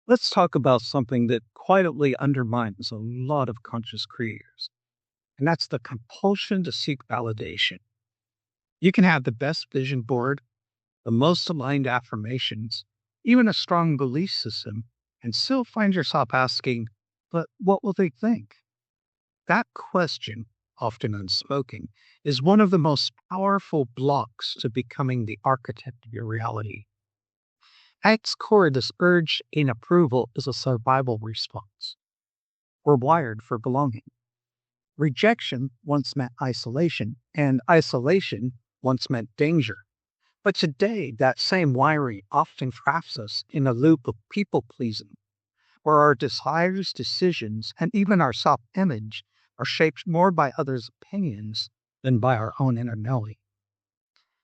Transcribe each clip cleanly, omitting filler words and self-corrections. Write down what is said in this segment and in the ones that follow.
Let's talk about something that quietly undermines a lot of conscious creators, and that's the compulsion to seek validation. You can have the best vision board, the most aligned affirmations, even a strong belief system, and still find yourself asking, but what will they think? That question, often unspoken, is one of the most powerful blocks to becoming the architect of your reality. At its core, this urge in approval is a survival response. We're wired for belonging. Rejection once meant isolation, and isolation once meant danger. But today, that same wiring often traps us in a loop of people pleasing, where our desires, decisions, and even our self image are shaped more by others' opinions than by our own inner knowing.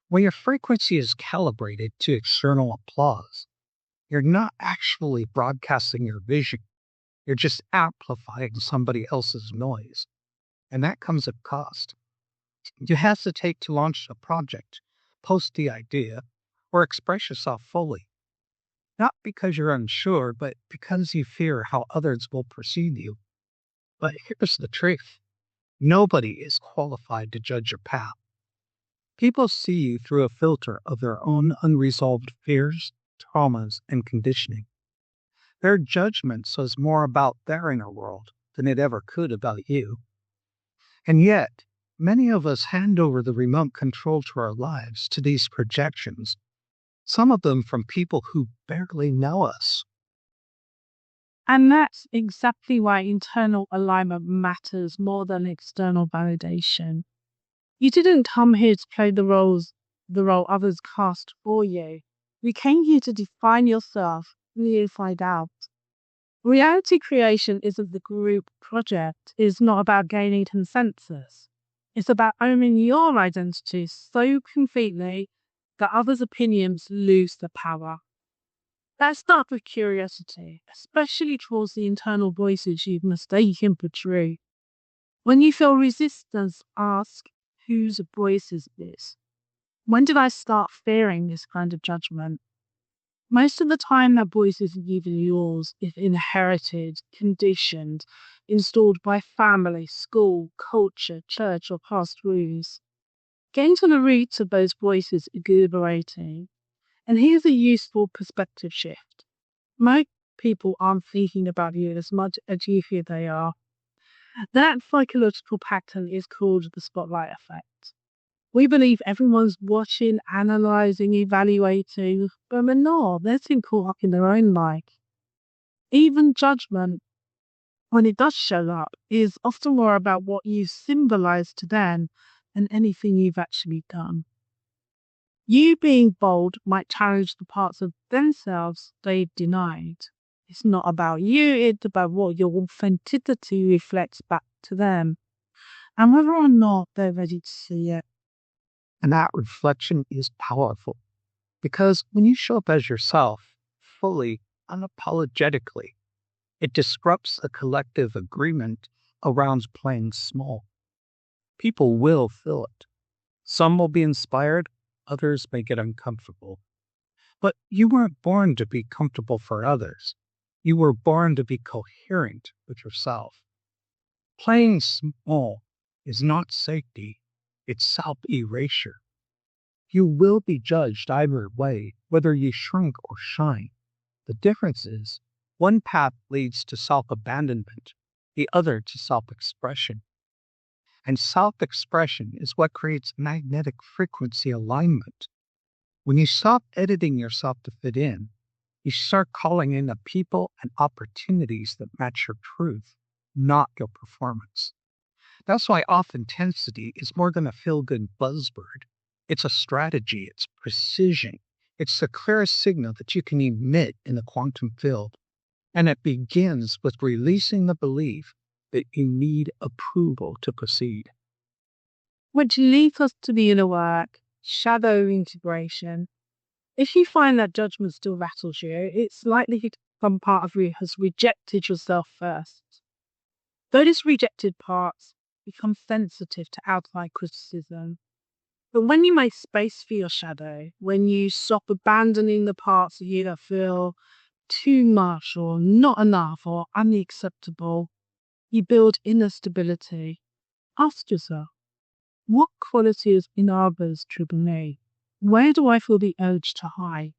When your frequency is calibrated to external applause, you're not actually broadcasting your vision. You're just amplifying somebody else's noise. And that comes at cost. You hesitate to launch a project, post the idea, or express yourself fully. Not because you're unsure, but because you fear how others will perceive you. But here's the truth. Nobody is qualified to judge your path. People see you through a filter of their own unresolved fears, traumas, and conditioning. Their judgment says more about their inner world than it ever could about you. And yet, many of us hand over the remote control to our lives to these projections, some of them from people who barely know us. And that's exactly why internal alignment matters more than external validation. You didn't come here to play the role others cast for you. You came here to define yourself from the inside out. Reality creation isn't the group project. It's not about gaining consensus. It's about owning your identity so completely that others' opinions lose their power. Let's start with curiosity, especially towards the internal voices you've mistaken for true. When you feel resistance, ask, whose voice is this? When did I start fearing this kind of judgment? Most of the time, that voice isn't even yours. It's inherited, conditioned, installed by family, school, culture, church, or past wounds. Getting to the roots of those voices is liberating. And here's a useful perspective shift. Most people aren't thinking about you as much as you feel they are. That psychological pattern is called the spotlight effect. We believe everyone's watching, analyzing, evaluating, but we're not. They're too caught up in their own life. Even judgment, when it does show up, is often more about what you symbolize to them than anything you've actually done. You being bold might challenge the parts of themselves they've denied. It's not about you, it's about what your authenticity reflects back to them, and whether or not they're ready to see it. And that reflection is powerful because when you show up as yourself, fully, unapologetically, it disrupts a collective agreement around playing small. People will feel it. Some will be inspired, others may get uncomfortable. But you weren't born to be comfortable for others. You were born to be coherent with yourself. Playing small is not safety, it's self-erasure. You will be judged either way, whether you shrink or shine. The difference is, one path leads to self-abandonment, the other to self-expression. And self-expression is what creates magnetic frequency alignment. When you stop editing yourself to fit in, you start calling in the people and opportunities that match your truth, not your performance. That's why authenticity is more than a feel-good buzzword. It's a strategy, it's precision, it's the clearest signal that you can emit in the quantum field. And it begins with releasing the belief that you need approval to proceed. Which leads us to the inner work, shadow integration. If you find that judgment still rattles you, it's likely some part of you has rejected yourself first. Those rejected parts become sensitive to outside criticism. But when you make space for your shadow, when you stop abandoning the parts of you that feel too much or not enough or unacceptable, you build inner stability. Ask yourself, what qualities in others trigger me? Where do I feel the urge to hide?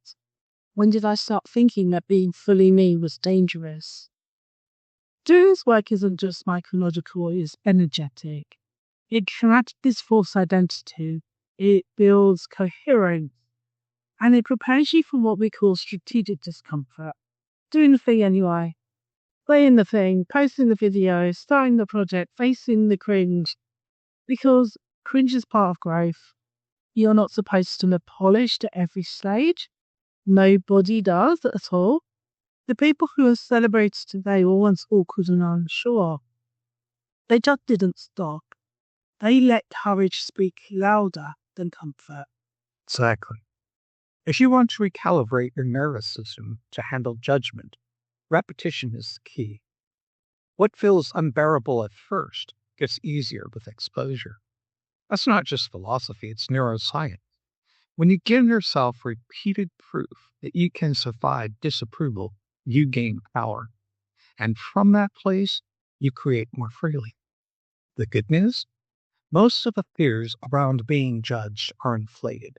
When did I start thinking that being fully me was dangerous? Doing this work isn't just psychological, it's energetic. It creates this false identity, it builds coherence, and it prepares you for what we call strategic discomfort. Doing the thing anyway. Playing the thing, posting the video, starting the project, facing the cringe. Because cringe is part of growth. You're not supposed to look polished at every stage. Nobody does at all. The people who are celebrated today were once awkward and unsure. They just didn't stop. They let courage speak louder than comfort. Exactly. If you want to recalibrate your nervous system to handle judgment, repetition is the key. What feels unbearable at first gets easier with exposure. That's not just philosophy, it's neuroscience. When you give yourself repeated proof that you can survive disapproval, you gain power. And from that place, you create more freely. The good news? Most of the fears around being judged are inflated.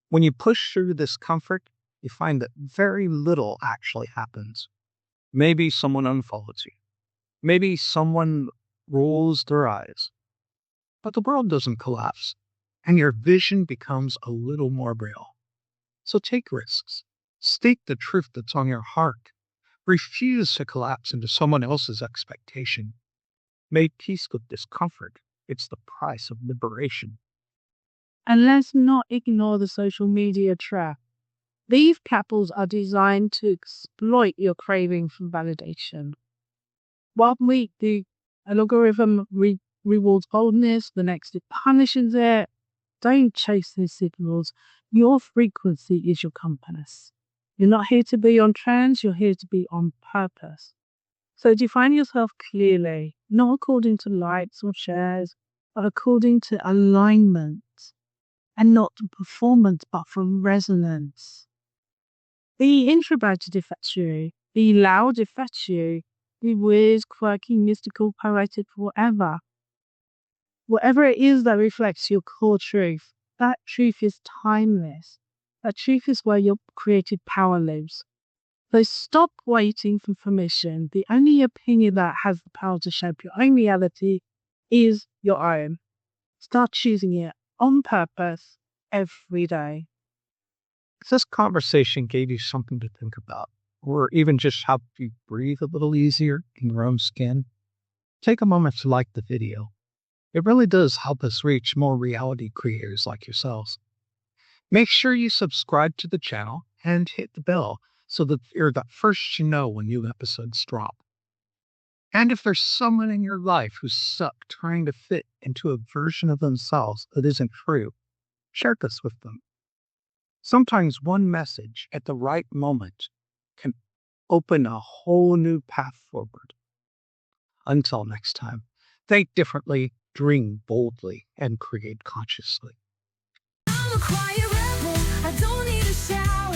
When you push through discomfort, you find that very little actually happens. Maybe someone unfollows you. Maybe someone rolls their eyes. But the world doesn't collapse, and your vision becomes a little more real. So take risks. State the truth that's on your heart. Refuse to collapse into someone else's expectation. Make peace with discomfort. It's the price of liberation. And let's not ignore the social media trap. These couples are designed to exploit your craving for validation. 1 week, the algorithm rewards boldness, the next it punishes it. Don't chase these signals. Your frequency is your compass. You're not here to be on trends, you're here to be on purpose. So define yourself clearly, not according to likes or shares, but according to alignment. And not performance, but from resonance. Be introverted if that's you. Be loud if that's you. Be weird, quirky, mystical, poetic, whatever. Whatever it is that reflects your core truth, that truth is timeless. That truth is where your creative power lives. So stop waiting for permission. The only opinion that has the power to shape your own reality is your own. Start choosing it on purpose every day. If this conversation gave you something to think about, or even just helped you breathe a little easier in your own skin, take a moment to like the video. It really does help us reach more reality creators like yourselves. Make sure you subscribe to the channel and hit the bell so that you're the first to know when new episodes drop. And if there's someone in your life who's stuck trying to fit into a version of themselves that isn't true, share this with them. Sometimes one message at the right moment can open a whole new path forward. Until next time, think differently, dream boldly, and create consciously. I'm a quiet rebel, I don't need a shower.